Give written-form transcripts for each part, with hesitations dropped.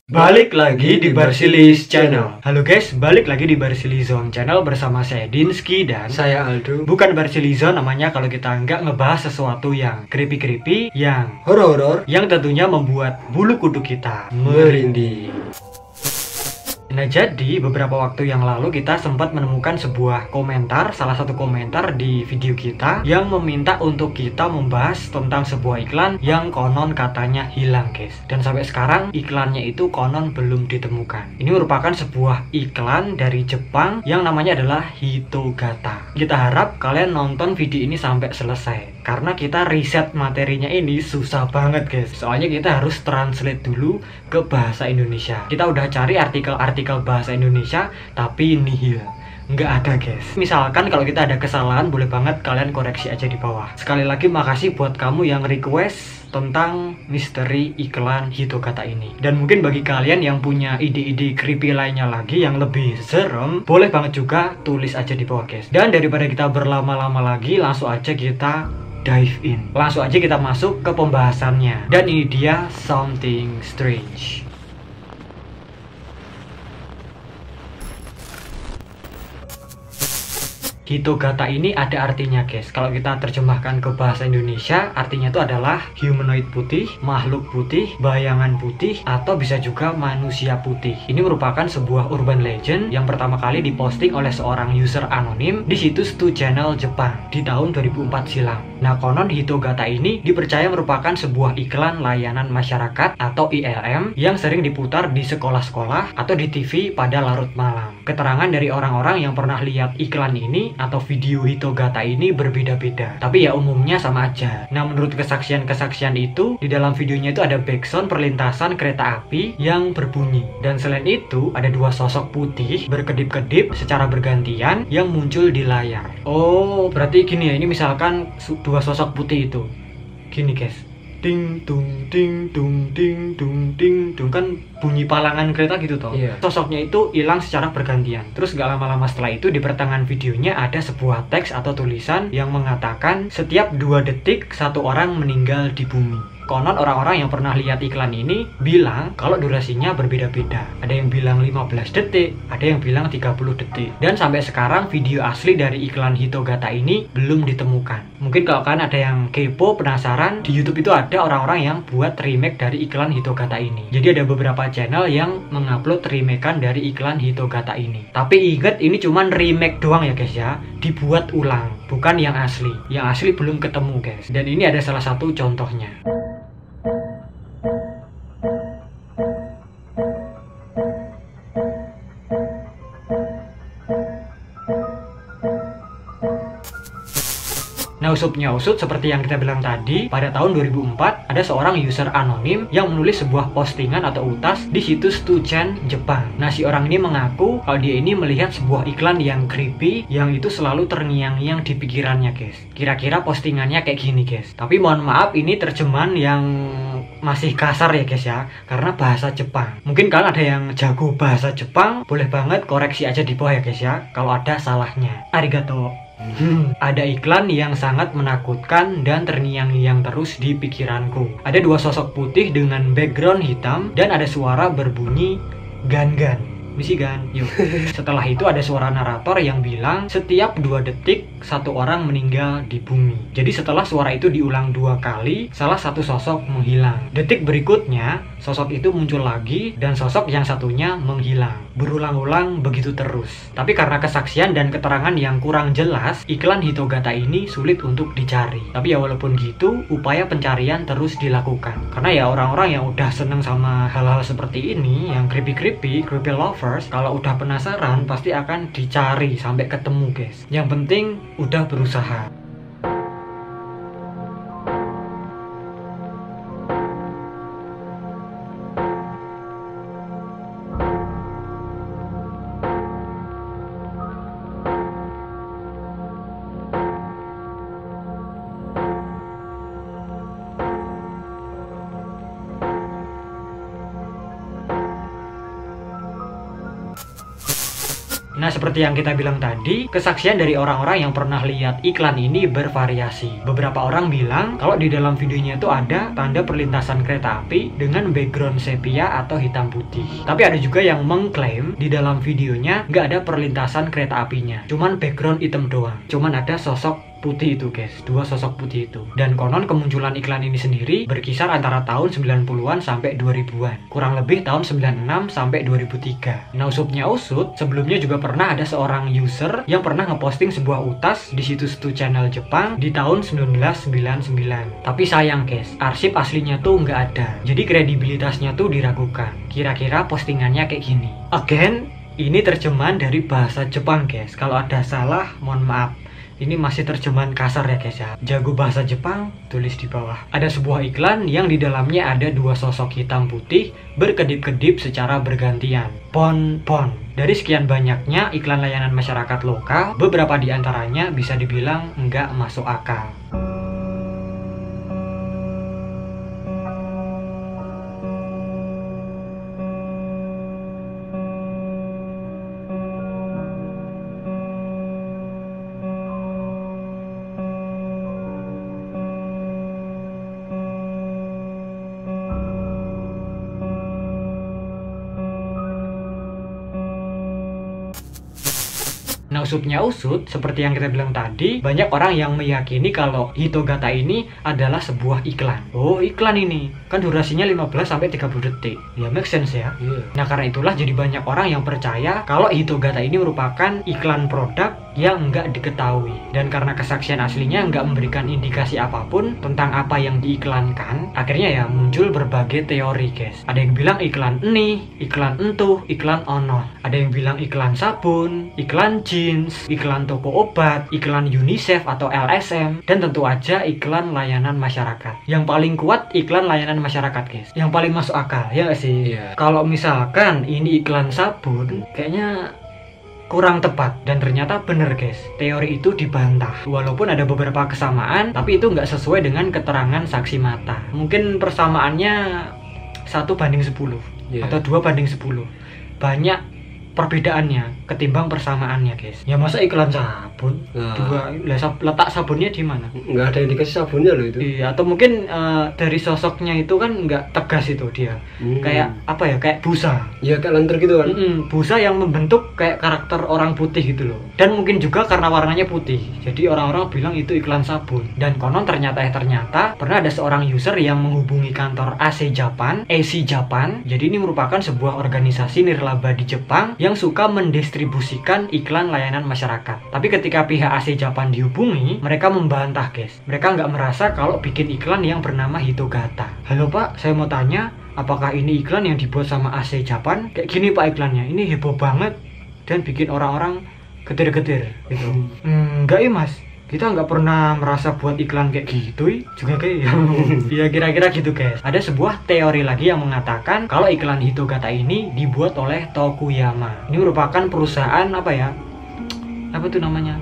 Balik lagi di Barsilis Channel. Halo guys, balik lagi di Barsilizon Channel bersama saya Dinski dan Saya Aldo. bukan Barsilizon namanya kalau kita nggak ngebahas sesuatu yang creepy-creepy, yang Horor-horor yang tentunya membuat bulu kuduk kita merinding. Nah, jadi beberapa waktu yang lalu kita sempat menemukan sebuah komentar, salah satu komentar di video kita yang meminta untuk kita membahas tentang sebuah iklan yang konon katanya hilang, guys. Dan sampai sekarang iklannya itu konon belum ditemukan. Ini merupakan sebuah iklan dari Jepang yang namanya adalah Hitogata. Kita harap kalian nonton video ini sampai selesai, karena kita riset materinya ini susah banget, guys. Soalnya kita harus translate dulu ke bahasa Indonesia. Kita udah cari artikel bahasa Indonesia tapi nihil, nggak ada, guys. Misalkan kalau kita ada kesalahan, boleh banget kalian koreksi aja di bawah. Sekali lagi makasih buat kamu yang request tentang misteri iklan Hitogata ini. Dan mungkin bagi kalian yang punya ide-ide creepy lainnya lagi yang lebih serem, boleh banget juga tulis aja di bawah, guys. Dan daripada kita berlama-lama lagi, langsung aja kita dive in. Langsung aja kita masuk ke pembahasannya. Dan ini dia Something Strange. Hitogata ini ada artinya, guys. Kalau kita terjemahkan ke bahasa Indonesia, artinya itu adalah humanoid putih, makhluk putih, bayangan putih, atau bisa juga manusia putih. Ini merupakan sebuah urban legend yang pertama kali diposting oleh seorang user anonim di situs 2 Channel Jepang di tahun 2004 silam. Nah, konon Hitogata ini dipercaya merupakan sebuah iklan layanan masyarakat atau ILM yang sering diputar di sekolah-sekolah atau di TV pada larut malam. Keterangan dari orang-orang yang pernah lihat iklan ini atau video Hitogata ini berbeda-beda, tapi ya umumnya sama aja. Nah, menurut kesaksian-kesaksian itu, di dalam videonya itu ada backsound perlintasan kereta api yang berbunyi. Dan selain itu, ada dua sosok putih berkedip-kedip secara bergantian yang muncul di layar. Oh, berarti gini ya, ini misalkan dua sosok putih itu. Gini, guys. Ding dung ding dung ding dung ding dung, kan bunyi palangan kereta gitu toh. Iya. Sosoknya itu hilang secara bergantian. Terus gak lama-lama setelah itu di pertengahan videonya ada sebuah teks atau tulisan yang mengatakan setiap 2 detik satu orang meninggal di bumi. Konon orang-orang yang pernah lihat iklan ini bilang kalau durasinya berbeda-beda. Ada yang bilang 15 detik, ada yang bilang 30 detik. Dan sampai sekarang video asli dari iklan Hitogata ini belum ditemukan. Mungkin kalau kalian ada yang kepo, penasaran, di YouTube itu ada orang-orang yang buat remake dari iklan Hitogata ini. Jadi ada beberapa channel yang mengupload remakean dari iklan Hitogata ini. Tapi ingat, ini cuman remake doang ya, guys ya. Dibuat ulang, bukan yang asli. Yang asli belum ketemu, guys. Dan ini ada salah satu contohnya. Nah, usupnya usut, seperti yang kita bilang tadi, pada tahun 2004 ada seorang user anonim yang menulis sebuah postingan atau utas di situs 2chan Jepang. Nah, si orang ini mengaku kalau dia ini melihat sebuah iklan yang creepy yang itu selalu terngiang-ngiang di pikirannya, guys. Kira-kira postingannya kayak gini, guys. Tapi mohon maaf, ini terjemahan yang masih kasar ya, guys ya, karena bahasa Jepang. Mungkin kalian ada yang jago bahasa Jepang, boleh banget koreksi aja di bawah ya, guys ya, kalau ada salahnya. Arigato. Ada iklan yang sangat menakutkan dan terngiang-ngiang terus di pikiranku. Ada dua sosok putih dengan background hitam dan ada suara berbunyi gan-gan. Misi gan, yuk. Setelah itu ada suara narator yang bilang setiap 2 detik satu orang meninggal di bumi. Jadi setelah suara itu diulang 2 kali, salah satu sosok menghilang. Detik berikutnya, sosok itu muncul lagi dan sosok yang satunya menghilang. Berulang-ulang begitu terus. Tapi karena kesaksian dan keterangan yang kurang jelas, iklan Hitogata ini sulit untuk dicari. Tapi ya walaupun gitu, upaya pencarian terus dilakukan. Karena ya orang-orang yang udah seneng sama hal-hal seperti ini, yang creepy lovers, kalau udah penasaran pasti akan dicari sampai ketemu, guys. Yang penting udah berusaha. Nah, seperti yang kita bilang tadi, kesaksian dari orang-orang yang pernah lihat iklan ini bervariasi. Beberapa orang bilang kalau di dalam videonya itu ada tanda perlintasan kereta api dengan background sepia atau hitam putih. Tapi ada juga yang mengklaim di dalam videonya nggak ada perlintasan kereta apinya, cuman background hitam doang, cuman ada sosok putih itu guys, dua sosok putih itu. Dan konon kemunculan iklan ini sendiri berkisar antara tahun 90-an sampai 2000-an, kurang lebih tahun 96 sampai 2003. Nah, usupnya usut, sebelumnya juga pernah ada seorang user yang pernah ngeposting sebuah utas di situs 2 channel Jepang di tahun 1999. Tapi sayang guys, arsip aslinya tuh nggak ada, jadi kredibilitasnya tuh diragukan. Kira-kira postingannya kayak gini. Again, ini terjemahan dari bahasa Jepang guys, kalau ada salah mohon maaf. Ini masih terjemahan kasar ya guys ya. Jago bahasa Jepang, tulis di bawah. Ada sebuah iklan yang di dalamnya ada dua sosok hitam putih berkedip-kedip secara bergantian. Pon. Dari sekian banyaknya iklan layanan masyarakat lokal, beberapa di antaranya bisa dibilang nggak masuk akal. Nah, usutnya usut, seperti yang kita bilang tadi, banyak orang yang meyakini kalau Hitogata ini adalah sebuah iklan. Oh, iklan ini kan durasinya 15-30 detik. Ya, make sense ya. Nah, karena itulah jadi banyak orang yang percaya kalau Hitogata ini merupakan iklan produk yang nggak diketahui. Dan karena kesaksian aslinya nggak memberikan indikasi apapun tentang apa yang diiklankan, akhirnya ya muncul berbagai teori guys. Ada yang bilang iklan ini, iklan entuh, iklan ono. Ada yang bilang iklan sabun, iklan jeans, iklan toko obat, iklan UNICEF atau LSM, dan tentu aja iklan layanan masyarakat. Yang paling kuat iklan layanan masyarakat guys, yang paling masuk akal ya nggak sih? Kalau misalkan ini iklan sabun, kayaknya kurang tepat. Dan ternyata bener guys, teori itu dibantah. Walaupun ada beberapa kesamaan, tapi itu nggak sesuai dengan keterangan saksi mata. Mungkin persamaannya 1:10 atau 2:10. Banyak perbedaannya ketimbang persamaannya guys. Ya masa iklan sabun letak sabunnya di mana? Nggak ada indikasi sabunnya loh itu. Iya, atau mungkin dari sosoknya itu kan nggak tegas itu dia. Kayak apa ya, kayak busa. Ya kayak lenter gitu kan. Busa yang membentuk kayak karakter orang putih gitu loh. Dan mungkin juga karena warnanya putih, jadi orang-orang bilang itu iklan sabun. Dan konon ternyata pernah ada seorang user yang menghubungi kantor AC Japan. Jadi ini merupakan sebuah organisasi nirlaba di Jepang yang suka mendistribusikan iklan layanan masyarakat. Tapi ketika pihak AC Japan dihubungi, mereka membantah guys. Mereka nggak merasa kalau bikin iklan yang bernama Hitogata. Halo Pak, saya mau tanya, apakah ini iklan yang dibuat sama AC Japan? Kayak gini Pak iklannya, ini heboh banget dan bikin orang-orang getir-getir gitu. Enggak Mas, kita nggak pernah merasa buat iklan kayak gitu juga kayak ya kira-kira gitu guys. Ada sebuah teori lagi yang mengatakan kalau iklan Hitogata ini dibuat oleh Tokuyama. Ini merupakan perusahaan apa tuh namanya,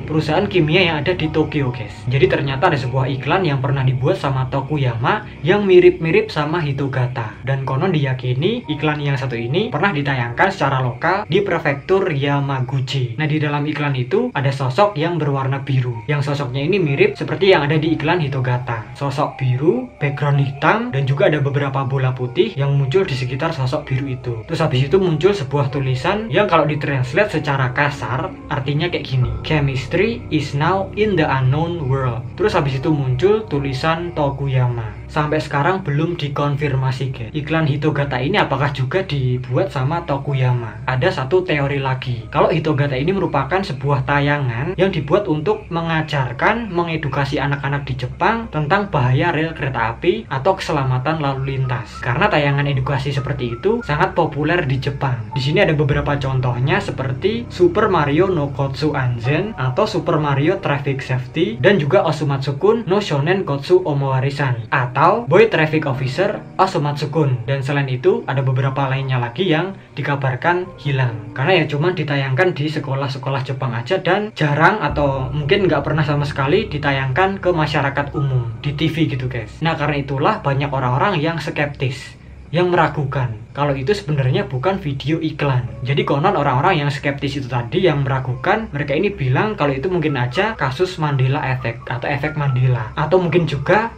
perusahaan kimia yang ada di Tokyo guys. Jadi ternyata ada sebuah iklan yang pernah dibuat sama Tokuyama yang mirip-mirip sama Hitogata. Dan konon diyakini iklan yang satu ini pernah ditayangkan secara lokal di prefektur Yamaguchi. Nah, di dalam iklan itu ada sosok yang berwarna biru. Yang sosoknya ini mirip seperti yang ada di iklan Hitogata. Sosok biru, background hitam, dan juga ada beberapa bola putih yang muncul di sekitar sosok biru itu. Terus habis itu muncul sebuah tulisan yang kalau ditranslate secara kasar artinya kayak gini: chemistry is now in the unknown world. Terus habis itu muncul tulisan Tokuyama. Sampai sekarang belum dikonfirmasi guys, iklan Hitogata ini apakah juga dibuat sama Tokuyama. Ada satu teori lagi, kalau Hitogata ini merupakan sebuah tayangan yang dibuat untuk mengajarkan, mengedukasi anak-anak di Jepang tentang bahaya rel kereta api atau keselamatan lalu lintas. Karena tayangan edukasi seperti itu sangat populer di Jepang. Di sini ada beberapa contohnya seperti Super Mario no Kotsu Anzen atau Super Mario Traffic Safety, dan juga Osumatsukun no Shonen Kotsu Omowarisan atau Boy Traffic Officer Osomatsukun. Dan selain itu ada beberapa lainnya lagi yang dikabarkan hilang karena ya cuman ditayangkan di sekolah-sekolah Jepang aja dan jarang atau mungkin nggak pernah sama sekali ditayangkan ke masyarakat umum di TV gitu guys. Nah, karena itulah banyak orang-orang yang skeptis yang meragukan kalau itu sebenarnya bukan video iklan. Jadi konon orang-orang yang skeptis itu tadi yang meragukan, mereka ini bilang kalau itu mungkin aja kasus Mandela Effect atau efek Mandela, atau mungkin juga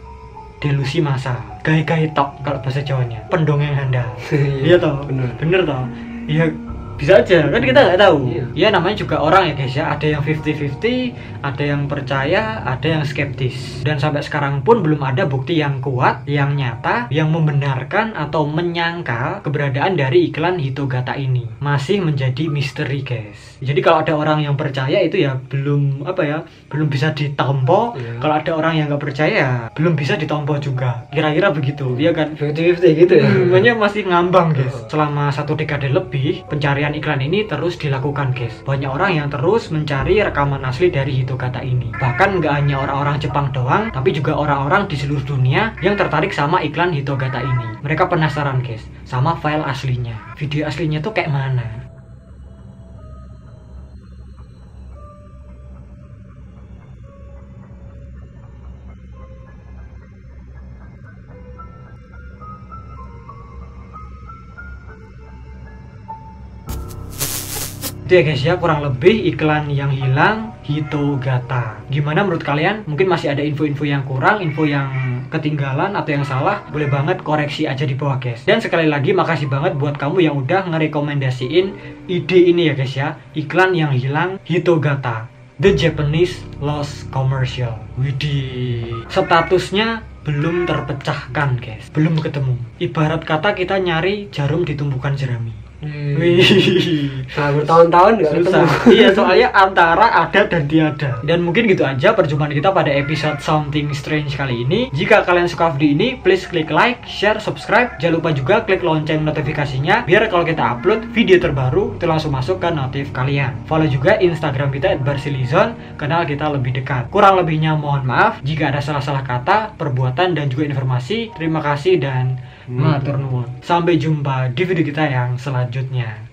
delusi massal, gaya-gaya tok kalau bahasa Jawanya, pendongeng handal. Iya toh, bener toh. Iya bisa aja kan, kita nggak tahu. Ya namanya juga orang ya guys ya, ada yang 50-50, ada yang percaya, ada yang skeptis. Dan sampai sekarang pun belum ada bukti yang kuat, yang nyata, yang membenarkan atau menyangkal keberadaan dari iklan Hitogata ini. Masih menjadi misteri guys. Jadi kalau ada orang yang percaya itu ya belum belum bisa ditompo. Kalau ada orang yang nggak percaya belum bisa ditompo juga. Kira-kira begitu, ya kan? 50-50 gitu ya. Makanya masih ngambang guys. Selama 1 dekade lebih pencarian iklan ini terus dilakukan guys. Banyak orang yang terus mencari rekaman asli dari Hitogata ini. Bahkan nggak hanya orang-orang Jepang doang, tapi juga orang-orang di seluruh dunia yang tertarik sama iklan Hitogata ini. Mereka penasaran guys sama file aslinya, video aslinya tuh kayak mana. Itu ya guys ya, kurang lebih iklan yang hilang Hitogata. Gimana menurut kalian? Mungkin masih ada info-info yang kurang, info yang ketinggalan atau yang salah, boleh banget koreksi aja di bawah guys. Dan sekali lagi makasih banget buat kamu yang udah ngerekomendasiin ide ini ya guys ya, iklan yang hilang Hitogata, The Japanese Lost Commercial. Widih, statusnya belum terpecahkan guys, belum ketemu. Ibarat kata kita nyari jarum di tumpukan jerami. Wih, bertahun-tahun nggak ketemu. Iya, soalnya antara ada dan tiada. Dan mungkin gitu aja perjumpaan kita pada episode Something Strange kali ini. Jika kalian suka video ini, please klik like, share, subscribe. Jangan lupa juga klik lonceng notifikasinya, biar kalau kita upload video terbaru itu langsung masuk ke notif kalian. Follow juga Instagram kita @barsilizon, kenal kita lebih dekat. Kurang lebihnya mohon maaf jika ada salah-salah kata, perbuatan, dan juga informasi. Terima kasih dan matur nuwun. Sampai jumpa di video kita yang selanjutnya.